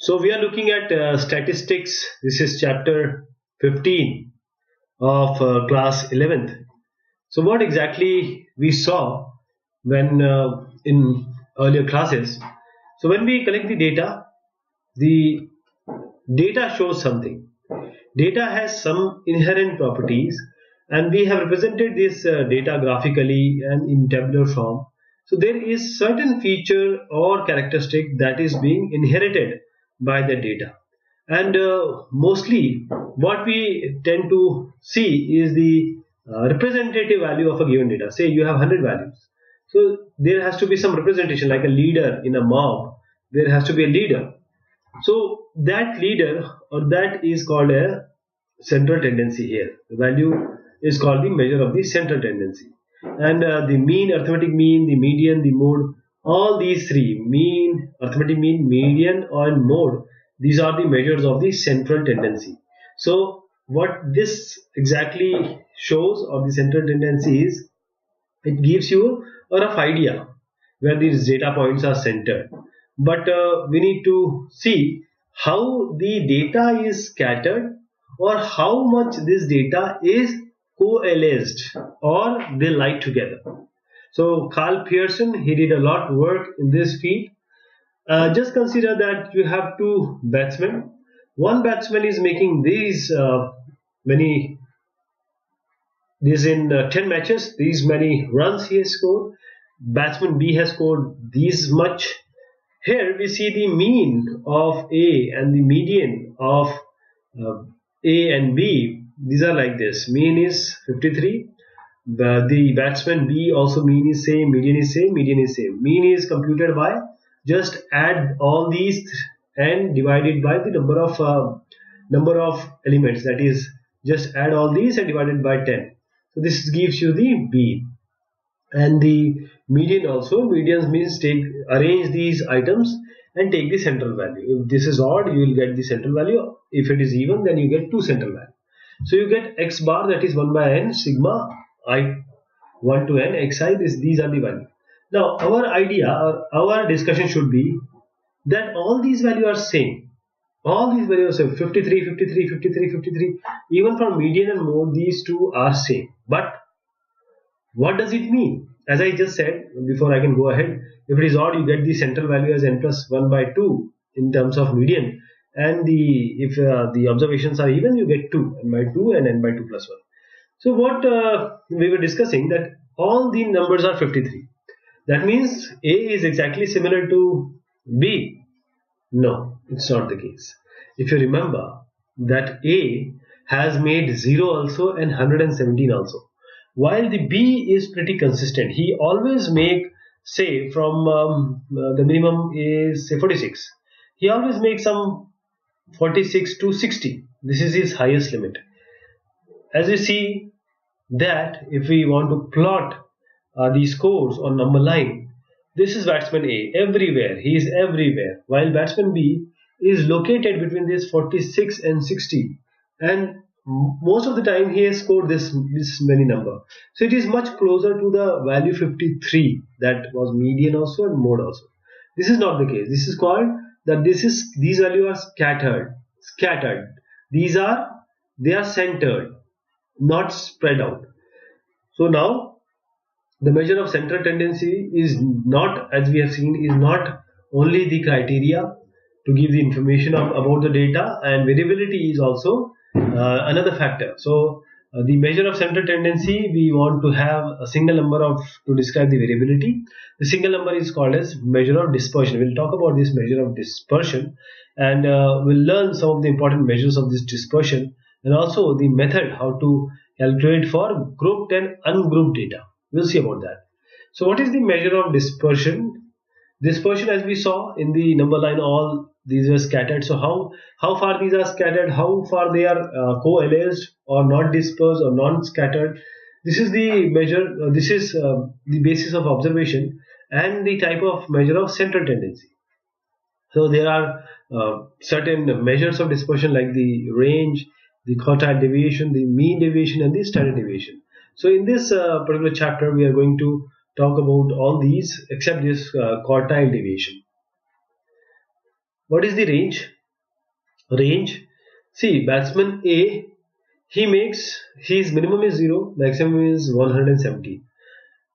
So we are looking at statistics. This is chapter 15 of class 11th. So what exactly we saw when in earlier classes. So when we collect the data shows something. Data has some inherent properties, and we have represented this data graphically and in tabular form. So there is certain feature or characteristic that is being inherited by the data, and mostly what we tend to see is the representative value of a given data. Say you have 100 values, so there has to be some representation, like a leader in a mob. There has to be a leader. So that leader, or that is called a central tendency here. The value is called the measure of the central tendency. And the mean, arithmetic mean, the median, the mode, all these three, mean, arithmetic mean, median, and mode, these are the measures of the central tendency. So what this exactly shows of the central tendency is, it gives you a rough idea where these data points are centered. But we need to see how the data is scattered, or how much this data is coalesced, or they lie together. So Carl Pearson, he did a lot of work in this field. Just consider that you have two batsmen. One batsman is making these in 10 matches, these many runs he has scored. Batsman B has scored these much. Here we see the mean of A and the median of A and B. These are like this. Mean is 53. The batsman B also mean is same, median is same, median is same. Mean is computed by just add all these and divide it by the number of elements. That is, just add all these and divide it by 10. So this gives you the B. And the median also, median means arrange these items and take the central value. If this is odd, you will get the central value. If it is even, then you get two central value. So you get x bar, that is 1 by n sigma I 1 to n xi. These are the values. Now our idea, or our discussion should be that all these values are same. All these values are 53, 53, 53, 53. Even for median and mode, these two are same. But what does it mean? As I just said before, I can go ahead. If it is odd, you get the central value as n plus 1 by 2 in terms of median. And if the observations are even, you get 2, n by 2 and n by 2 plus 1. So what we were discussing, that all the numbers are 53. That means A is exactly similar to B. No, it's not the case. If you remember that A has made 0 also and 117 also. While the B is pretty consistent, he always make, say, from the minimum is say 46. He always makes some 46 to 60. This is his highest limit. As you see that if we want to plot these scores on number line, this is batsman A everywhere. He is everywhere. While batsman B is located between this 46 and 60. And most of the time he has scored this many number. So it is much closer to the value 53 that was median also and mode also. This is not the case. This is called that these values are scattered. They are centered, not spread out. So now the measure of central tendency is not, as we have seen, is not only the criteria to give the information about the data, and variability is also another factor. So the measure of central tendency, we want to have a single number to describe the variability. The single number is called as measure of dispersion. We'll talk about this measure of dispersion, and we'll learn some of the important measures of this dispersion, and also the method how to calculate for grouped and ungrouped data. We'll see about that. So what is the measure of dispersion? Dispersion, as we saw in the number line, all these are scattered. So how far these are scattered, how far they are coalesced or not dispersed or non-scattered. This is the measure. This is the basis of observation and the type of measure of central tendency. So there are certain measures of dispersion like the range, the quartile deviation, the mean deviation, and the standard deviation. So in this particular chapter, we are going to talk about all these except this quartile deviation. What is the range? Range. See, batsman A, he makes his minimum is 0, maximum is 170.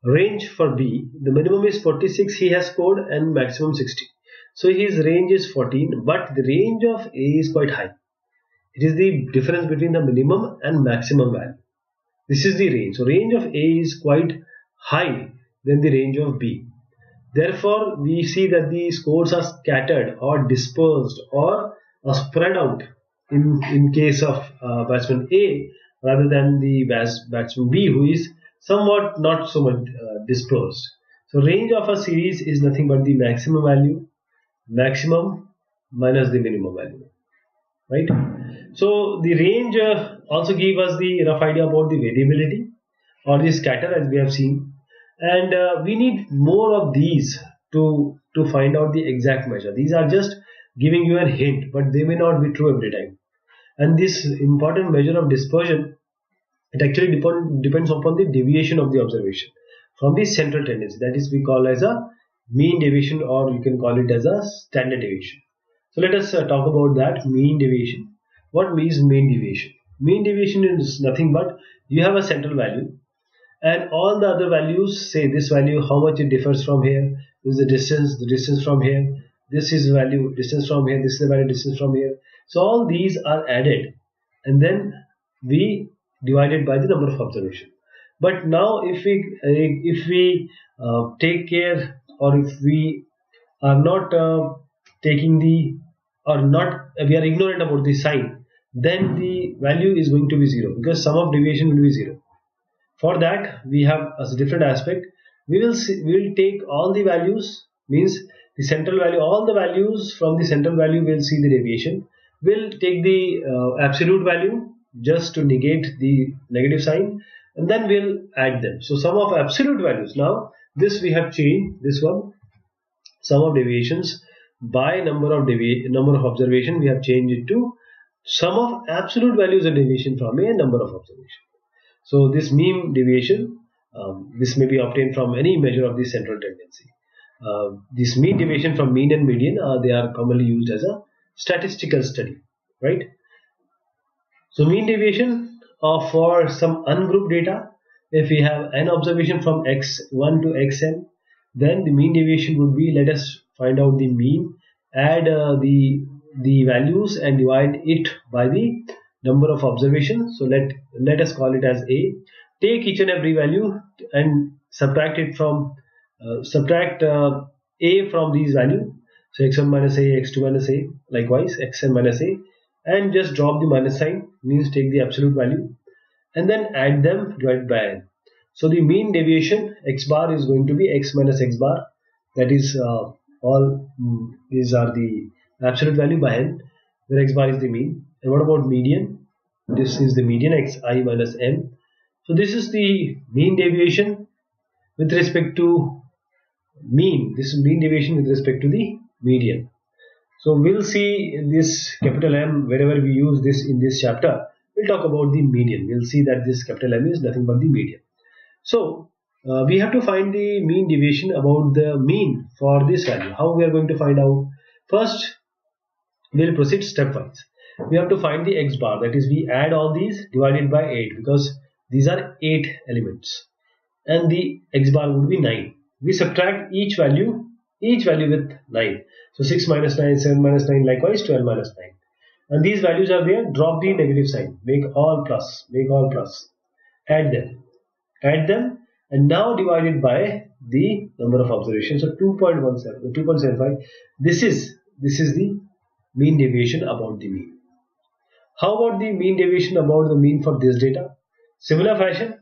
Range for B, the minimum is 46 he has scored and maximum 60. So his range is 14, but the range of A is quite high. It is the difference between the minimum and maximum value. This is the range. So range of A is quite high than the range of B. Therefore, we see that the scores are scattered or dispersed or spread out in case of batsman A rather than the batsman B, who is somewhat not so much dispersed. So range of a series is nothing but the maximum minus the minimum value, right? So the range also give us the rough idea about the variability or the scatter, as we have seen, and we need more of these to find out the exact measure. These are just giving you a hint, but they may not be true every time. And this important measure of dispersion, it actually depends upon the deviation of the observation from the central tendency, that is we call as a mean deviation, or you can call it as a standard deviation. So let us talk about that mean deviation. What means mean deviation? Mean deviation is nothing but you have a central value and all the other values, say this value, how much it differs from here, this is the distance from here, this is value, distance from here, this is the value, distance from here. So all these are added and then we divided by the number of observation. But now if we take care, or if we are not taking the, or not, we are ignorant about the sign, then the value is going to be 0 because sum of deviation will be 0. For that we have a different aspect. We will take all the values, means the central value, all the values from the central value will see the deviation. We'll take the absolute value just to negate the negative sign, and then we'll add them. So sum of absolute values. Now this we have changed, this one, sum of deviations by number of observation, we have changed it to sum of absolute values of deviation from a number of observation. So this mean deviation, this may be obtained from any measure of the central tendency. This mean deviation from mean and median, they are commonly used as a statistical study, right? So mean deviation for some ungrouped data, if we have an observation from x1 to xn, then the mean deviation would be, let us find out the mean, add the values and divide it by the number of observations. So let us call it as A. Take each and every value and subtract it from A from these values. So x1 minus A, x2 minus A, likewise xn minus A, and just drop the minus sign, means take the absolute value and then add them divided by n. So the mean deviation x bar is going to be x minus x bar, that is these are the absolute value by n, where x bar is the mean. And what about median? This is the median, xi minus n. So this is the mean deviation with respect to mean. This is mean deviation with respect to the median. So we'll see this capital M wherever we use this in this chapter. We'll talk about the median. We'll see that this capital M is nothing but the median. So we have to find the mean deviation about the mean for this value. How we are going to find out? First, we'll proceed stepwise. We have to find the x bar, that is we add all these divided by 8 because these are 8 elements and the x bar would be 9. We subtract each value with 9. So 6 minus 9, 7 minus 9, likewise 12 minus 9. And these values are there, drop the negative sign, make all plus, add them, and now divided by the number of observations. So 2.75. This is the mean deviation about the mean. How about the mean deviation about the mean for this data? Similar fashion,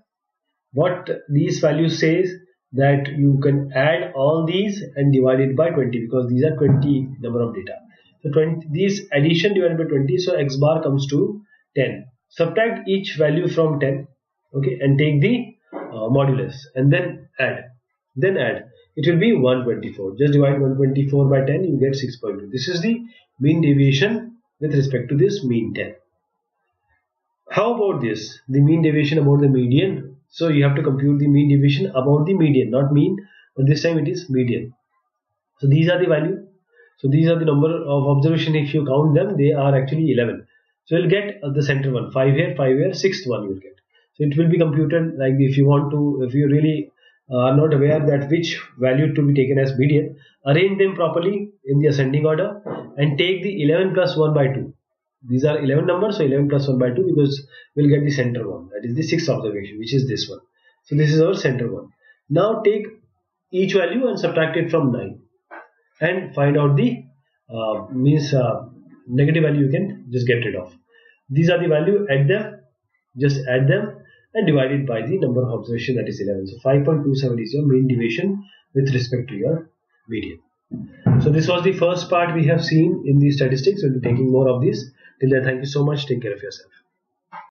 what these values says that you can add all these and divide it by 20 because these are 20 number of data. So 20, these addition divided by 20, so x bar comes to 10. Subtract each value from 10, okay, and take the modulus and then add. It will be 124. Just divide 124 by 10, you get 6.2. This is the mean deviation with respect to this mean 10. How about this? The mean deviation about the median. So you have to compute the mean deviation about the median, not mean, but this time it is median. So these are the value. So these are the number of observation. If you count them, they are actually 11. So you'll get the center one, 5 here, 5 here, sixth one you'll get. So it will be computed like if you want to, if you really are not aware that which value to be taken as median, arrange them properly in the ascending order and take the 11 plus 1 by 2. These are 11 numbers, so 11 plus 1 by 2, because we'll get the center one, that is the sixth observation, which is this one. So this is our center one. Now take each value and subtract it from 9 and find out the negative value you can just get rid of. These are the value, add them, just add them and divide it by the number of observation, that is 11. So 5.27 is your mean deviation with respect to your median. So this was the first part we have seen in the statistics. We'll be taking more of these. Till then, thank you so much. Take care of yourself.